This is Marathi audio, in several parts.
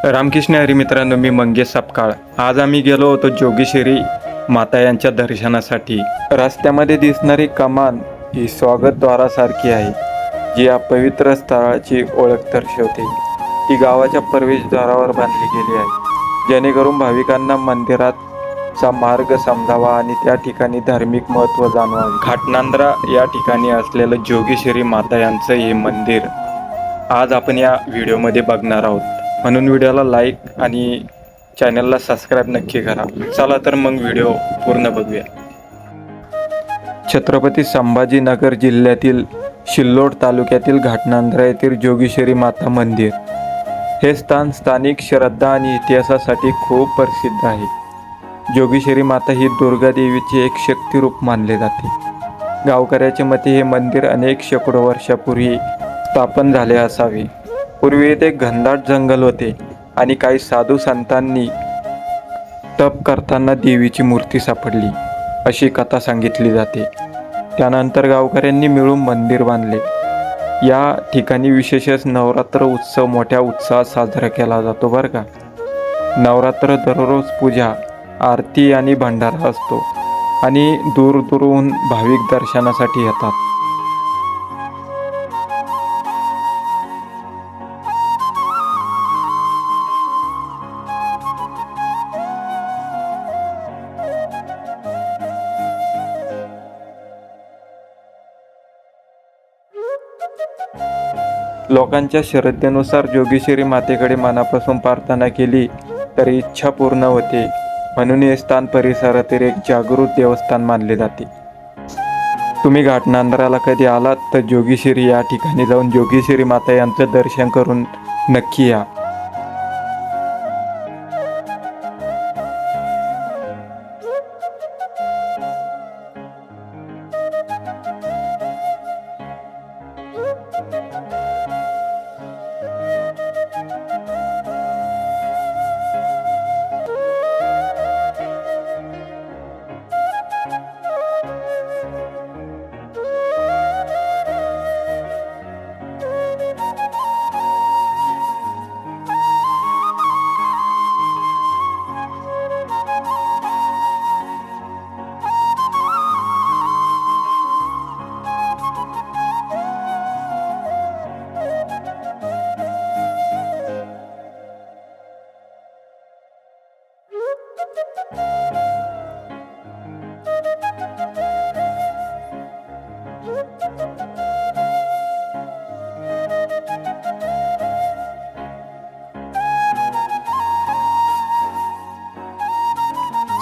रामकृष्ण हरी मित्रांनो, मी मंगेश सपकाळ. आज आम्ही गेलो होतो जोगेश्वरी माता यांच्या दर्शनासाठी. रस्त्यामध्ये दिसणारी कमान ही स्वागतद्वारासारखी आहे, जी या पवित्र स्थळाची ओळख दर्शवते. ती गावाच्या प्रवेशद्वारावर बांधली गेली आहे, जेणेकरून भाविकांना मंदिराचा मार्ग समजावा आणि त्या ठिकाणी धार्मिक महत्त्व जाणवावे. घाटनांद्रा या ठिकाणी असलेलं जोगेश्वरी माता यांचं हे मंदिर आज आपण या व्हिडिओमध्ये बघणार आहोत. म्हणून व्हिडिओला लाईक आणि चॅनलला सबस्क्राईब नक्की करा. चला तर मग व्हिडिओ पूर्ण बघूया. छत्रपती संभाजीनगर जिल्ह्यातील सिल्लोड तालुक्यातील घाटनांद्रा येथील जोगेश्वरी माता मंदिर हे स्थान स्थानिक श्रद्धा आणि इतिहासासाठी खूप प्रसिद्ध आहे. जोगेश्वरी माता ही दुर्गा देवीचे एक शक्तिरूप मानले जाते. गावकऱ्याच्या मते हे मंदिर अनेक शेकडो वर्षापूर्वी स्थापन झाले असावे. पूर्वी येथे घनदाट जंगल होते आणि काही साधू संतांनी तप करताना देवीची मूर्ती सापडली, अशी कथा सांगितली जाते. त्यानंतर गावकऱ्यांनी मिळून मंदिर बांधले. या ठिकाणी विशेषच नवरात्र उत्सव मोठ्या उत्साहात साजरा केला जातो बरं का. नवरात्र दररोज पूजा, आरती आणि भंडारा असतो आणि दूरदूरहून भाविक दर्शनासाठी येतात. लोकांच्या श्रद्धेनुसार जोगेश्वरी मातेकडे मनापासून प्रार्थना केली तर इच्छा पूर्ण होते, म्हणून हे स्थान परिसरातील एक जागृत देवस्थान मानले जाते. तुम्ही घाटनांद्राला कधी आलात तर जोगेश्वरी या ठिकाणी जाऊन जोगेश्वरी माता यांचं दर्शन करून नक्की या.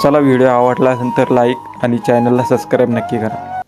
चला, व्हिडिओ आवडला असेल तर लाईक आणि चॅनलला सबस्क्राईब नक्की करा.